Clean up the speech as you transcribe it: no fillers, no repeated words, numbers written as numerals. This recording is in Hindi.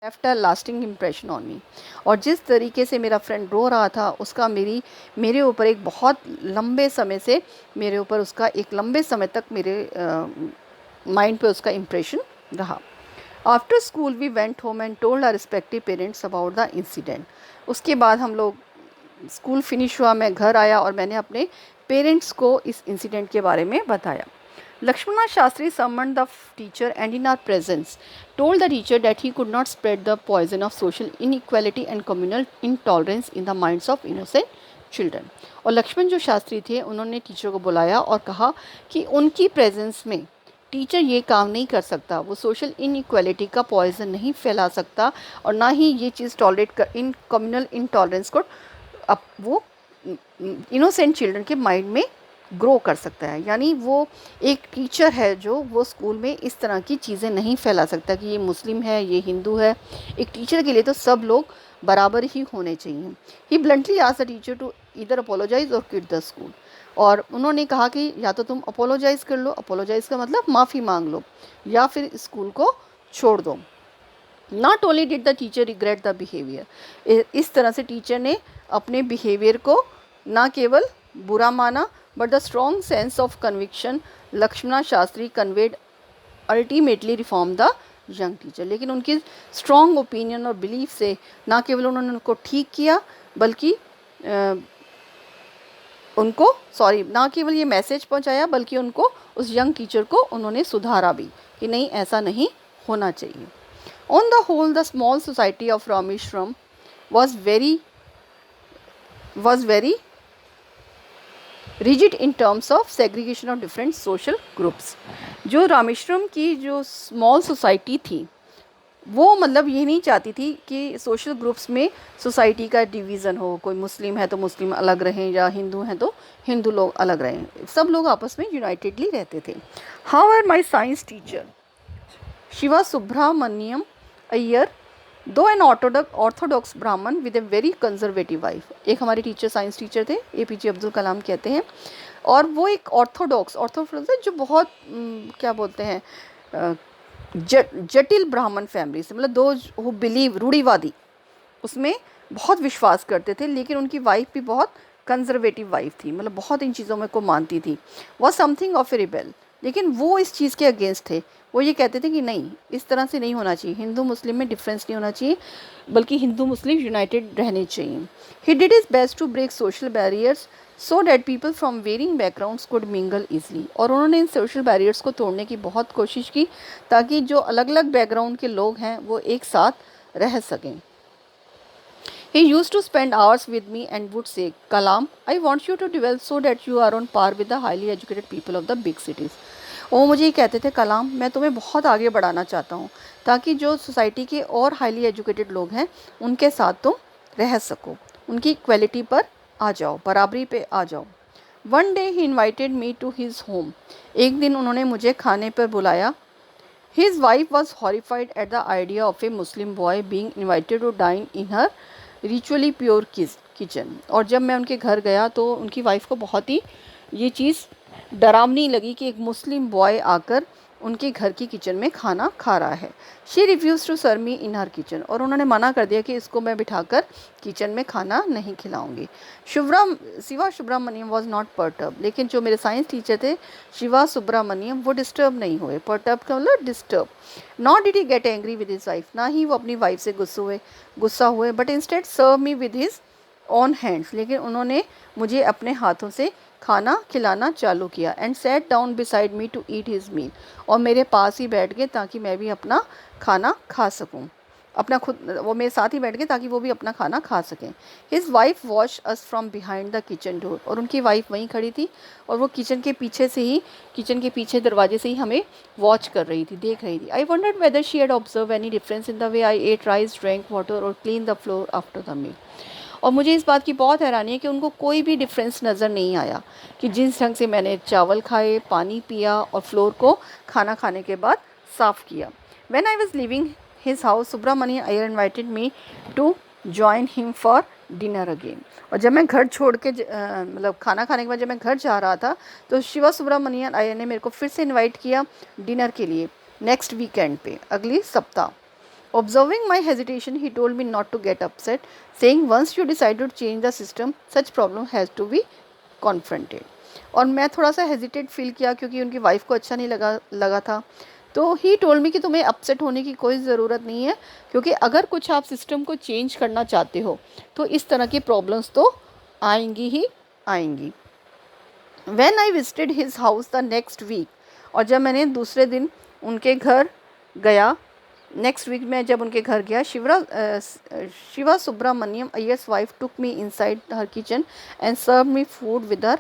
Left a lasting impression on me. और जिस तरीके से मेरा फ्रेंड रो रहा था उसका मेरे ऊपर एक बहुत लंबे समय से मेरे ऊपर उसका एक लंबे समय तक मेरे माइंड पे उसका इम्प्रेशन रहा। After school we went home and told our respective parents about the incident. उसके बाद हम लोग स्कूल फिनिश हुआ, मैं घर आया और मैंने अपने पेरेंट्स को इस इंसिडेंट के बारे में बताया। Lakshmana Shastri summoned the teacher and in our presence told the teacher that he could not spread the poison of social inequality and communal intolerance in the minds of innocent children। और लक्ष्मण जो शास्त्री थे उन्होंने टीचर को बुलाया और कहा कि उनकी प्रेजेंस में टीचर ये काम नहीं कर सकता, वो सोशल इनइक्वालिटी का पॉइजन नहीं फैला सकता और ना ही ये चीज़ टॉलरेट कर इन कम्युनल इंटॉलरेंस को अब वो इनोसेंट चिल्ड्रन के माइंड में ग्रो कर सकता है। यानी वो एक टीचर है जो वो स्कूल में इस तरह की चीज़ें नहीं फैला सकता कि ये मुस्लिम है, ये हिंदू है। एक टीचर के लिए तो सब लोग बराबर ही होने चाहिए। He bluntly asked the teacher to either apologise और क्विट द स्कूल। और उन्होंने कहा कि या तो तुम अपोलोजाइज़ कर लो, अपोलोजाइज़ का मतलब माफ़ी मांग लो, या फिर स्कूल को छोड़ दो। Not only did the teacher regret the behaviour, इस तरह से टीचर ने अपने बिहेवियर को ना केवल बुरा माना but the strong sense of conviction Lakshmana Shastri conveyed ultimately reform the young teacher. लेकिन उनकी स्ट्रॉन्ग ओपिनियन और बिलीफ से ना केवल उन्होंने उनको ठीक किया बल्कि ना केवल ये मैसेज पहुंचाया बल्कि उनको उस यंग टीचर को उन्होंने सुधारा भी कि नहीं, ऐसा नहीं होना चाहिए। On the whole the small society of Rameswaram was very rigid in terms of segregation of different social groups. जो रामेश्वरम की जो स्मॉल सोसाइटी थी वो मतलब ये नहीं चाहती थी कि सोशल ग्रुप्स में सोसाइटी का डिवीज़न हो, कोई मुस्लिम है तो मुस्लिम अलग रहें या हिंदू हैं तो हिंदू लोग अलग रहें, सब लोग आपस में यूनाइटेडली रहते थे। However my science teacher Shiva Subramaniam Iyer though an orthodox Brahmin with a very conservative wife. एक हमारे टीचर साइंस टीचर थे, APJ अब्दुल कलाम कहते हैं, और वो एक ऑर्थोडॉक्स जो बहुत क्या बोलते हैं जटिल ब्राह्मण फैमिली से, मतलब दो हु बिलीव, रूढ़िवादी, उसमें बहुत विश्वास करते थे। लेकिन उनकी वाइफ भी बहुत कंजर्वेटिव वाइफ थी, मतलब बहुत इन चीज़ों में को मानती थी, was something of A rebel. लेकिन वो इस चीज़ के अगेंस्ट थे। वो ये कहते थे कि नहीं, इस तरह से नहीं होना चाहिए, हिंदू मुस्लिम में डिफरेंस नहीं होना चाहिए बल्कि हिंदू मुस्लिम यूनाइटेड रहने चाहिए। He did his best to break social barriers so that people from varying backgrounds could mingle easily. और उन्होंने इन सोशल बैरियर्स को तोड़ने की बहुत कोशिश की ताकि जो अलग अलग बैकग्राउंड के लोग हैं वो एक साथ रह सकें। He used to spend hours with me and would say, Kalam, I want you to develop so that you are on par with the highly educated people of the big cities. वो मुझे ये कहते थे, कलाम, मैं तुम्हें बहुत आगे बढ़ाना चाहता हूँ ताकि जो सोसाइटी के और हाईली एजुकेटेड लोग हैं उनके साथ तुम रह सको, उनकी इक्वलिटी पर आ जाओ, बराबरी पे आ जाओ। One day he invited me to his home. एक दिन उन्होंने मुझे खाने पर बुलाया। His wife was horrified at the idea of a Muslim boy being invited to dine in her ritually pure kitchen. और जब मैं उनके घर गया तो उनकी वाइफ को बहुत ही ये चीज़ डरावनी लगी कि एक मुस्लिम बॉय आकर उनके घर की किचन में खाना खा रहा है। She refuse to serve me in her kitchen. और उन्होंने मना कर दिया कि इसको मैं बिठाकर किचन में खाना नहीं खिलाऊंगी। Shiva Subramaniam was not perturb. लेकिन जो मेरे साइंस टीचर थे शिवा सुब्रमण्यम, वो डिस्टर्ब नहीं हुए। परटर्ब का मतलब disturb. Not did he get angry with his wife, ना ही वो अपनी वाइफ से गुस्सा हुए but instead serve me with his own hands. लेकिन उन्होंने मुझे अपने हाथों से खाना खिलाना चालू किया। And sat down beside me to eat his meal. और मेरे पास ही बैठ गए ताकि मैं भी अपना खाना खा सकूं, वो मेरे साथ ही बैठ गए ताकि वो भी अपना खाना खा सकें। His wife watch us from behind the kitchen door. और उनकी वाइफ वहीं खड़ी थी और वो किचन के पीछे दरवाजे से ही हमें वॉच कर रही थी, देख रही थी। I wondered whether she had observe any difference in the way I ate rice, drank water और clean the floor after the meal. और मुझे इस बात की बहुत हैरानी है कि उनको कोई भी डिफरेंस नज़र नहीं आया कि जिस ढंग से मैंने चावल खाए, पानी पिया और फ्लोर को खाना खाने के बाद साफ़ किया। When I was leaving his house Subramaniam Iyer invited me to join him for dinner again. और जब मैं घर छोड़ के मतलब खाना खाने के बाद जब मैं घर जा रहा था तो शिवा सुब्रमण्यम अय्यर ने मेरे को फिर से इन्वाइट किया डिनर के लिए नेक्स्ट वीकेंड पे, अगली सप्ताह। Observing my hesitation, he told me not to get upset, saying once you decide to change the system, such problem has to be confronted. और मैं थोड़ा सा हेजिटेट फील किया क्योंकि उनकी वाइफ को अच्छा नहीं लगा था. तो ही टोल्ड मी कि तुम्हें अपसेट होने की कोई ज़रूरत नहीं है, क्योंकि अगर कुछ आप सिस्टम को चेंज करना चाहते हो तो इस तरह की प्रॉब्लम्स तो आएंगी ही आएंगी. When I visited his house the next week, और जब मैंने दूसरे दिन उनके घर गया, नेक्स्ट वीक में जब उनके घर गया, Shiva Subramaniam Iyer's wife took me inside her kitchen and serve me food with her